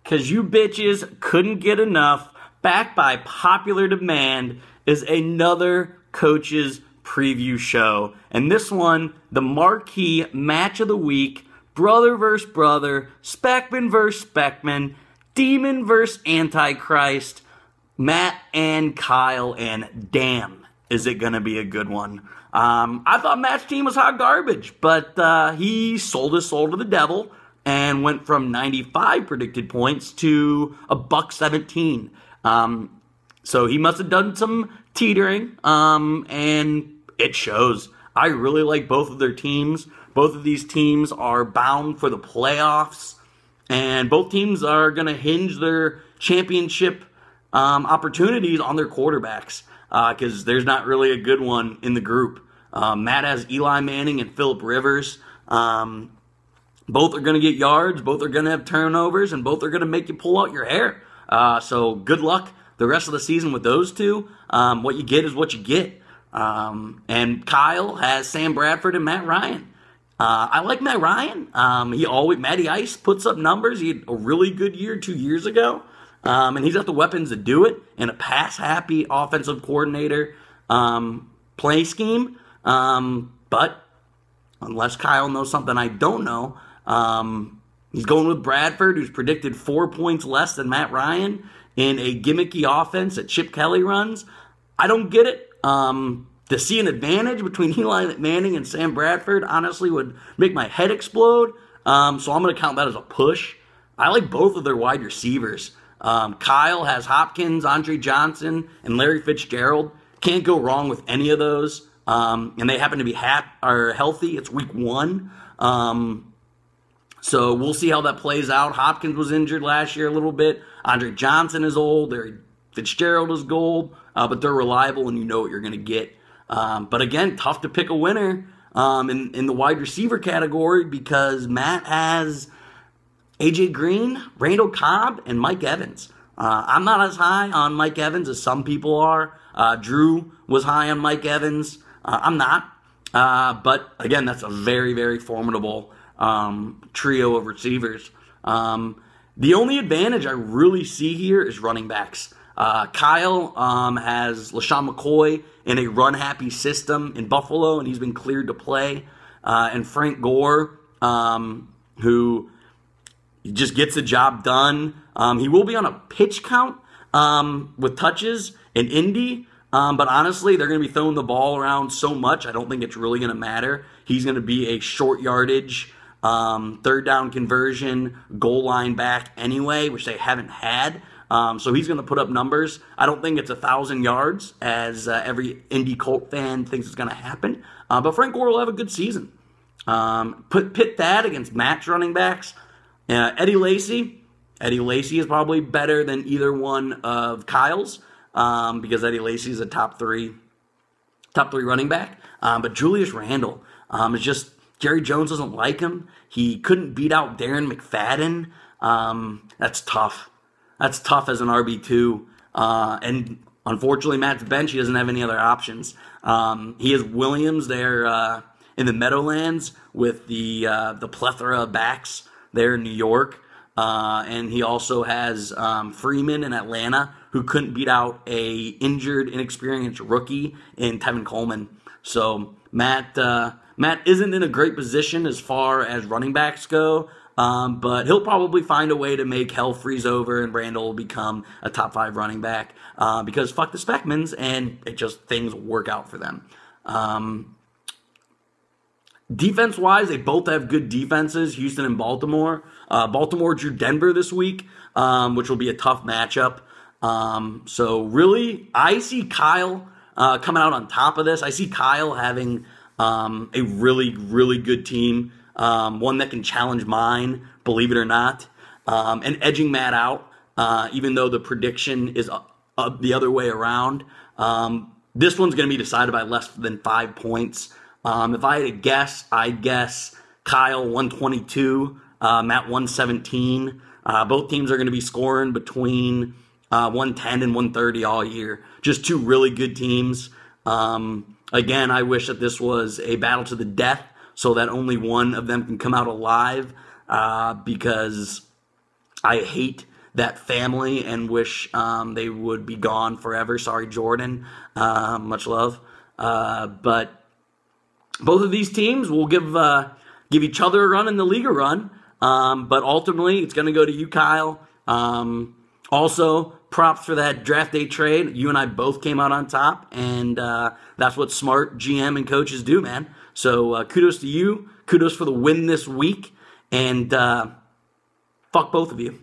Because you bitches couldn't get enough, backed by popular demand, is another Coach's Preview show. And this one, the marquee match of the week, brother versus brother, Speckman versus Speckman, demon versus Antichrist, Matt and Kyle, and damn, is it going to be a good one. I thought Matt's team was hot garbage, but he sold his soul to the devil and went from 95 predicted points to $1.17. So he must have done some teetering, and it shows. I really like both of their teams. Both of these teams are bound for the playoffs, and both teams are going to hinge their championship opportunities on their quarterbacks, because there's not really a good one in the group. Matt has Eli Manning and Phillip Rivers. Both are going to get yards, both are going to have turnovers, and both are going to make you pull out your hair. So good luck the rest of the season with those two. What you get is what you get. And Kyle has Sam Bradford and Matt Ryan. I like Matt Ryan. Matty Ice puts up numbers. He had a really good year 2 years ago. And he's got the weapons to do it, and a pass-happy offensive coordinator play scheme. But unless Kyle knows something I don't know, he's going with Bradford, who's predicted 4 points less than Matt Ryan in a gimmicky offense that Chip Kelly runs. I don't get it. To see an advantage between Eli Manning and Sam Bradford, honestly, would make my head explode. So I'm going to count that as a push. I like both of their wide receivers. Kyle has Hopkins, Andre Johnson, and Larry Fitzgerald. Can't go wrong with any of those. And they happen to be healthy. It's week 1. So we'll see how that plays out. Hopkins was injured last year a little bit. Andre Johnson is old. Fitzgerald is gold. But they're reliable, and you know what you're going to get. But again, tough to pick a winner in the wide receiver category, because Matt has AJ Green, Randall Cobb, and Mike Evans. I'm not as high on Mike Evans as some people are. Drew was high on Mike Evans. I'm not. But again, that's a very, very formidable trio of receivers. The only advantage I really see here is running backs. Kyle has LaShawn McCoy in a run-happy system in Buffalo, and he's been cleared to play. And Frank Gore, who just gets the job done. He will be on a pitch count with touches in Indy, but honestly, they're going to be throwing the ball around so much, I don't think it's really going to matter. He's going to be a short yardage, third down conversion, goal line back anyway, which they haven't had. So he's going to put up numbers. I don't think it's 1,000 yards, as every Indy Colt fan thinks it's going to happen. But Frank Gore will have a good season. Pit that against Matt's running backs. Eddie Lacy is probably better than either one of Kyle's, because Eddie Lacy is a top three running back. But Julius Randle is just, Jerry Jones doesn't like him. He couldn't beat out Darren McFadden. That's tough. That's tough as an RB2. And unfortunately, Matt's bench, he doesn't have any other options. He has Williams there in the Meadowlands with the plethora of backs there in New York. And he also has Freeman in Atlanta, who couldn't beat out a injured, inexperienced rookie in Tevin Coleman. So Matt isn't in a great position as far as running backs go, but he'll probably find a way to make hell freeze over, and Randall will become a top 5 running back, because fuck the Speckmans, and things work out for them. Defense-wise, they both have good defenses, Houston and Baltimore. Baltimore drew Denver this week, which will be a tough matchup. So really, I see Kyle coming out on top of this. I see Kyle having a really, really good team, one that can challenge mine, believe it or not, and edging Matt out, even though the prediction is the other way around. This one's going to be decided by less than 5 points. If I had to guess, I'd guess Kyle 122, Matt 117. Both teams are going to be scoring between 110 and 130 all year. Just two really good teams. Again, I wish that this was a battle to the death so that only one of them can come out alive. because I hate that family and wish they would be gone forever. Sorry, Jordan. Much love. But both of these teams will give each other a run in the league a run. But ultimately, it's going to go to you, Kyle. Also, props for that draft day trade. You and I both came out on top, and that's what smart GM and coaches do, man. So kudos to you. Kudos for the win this week, and fuck both of you.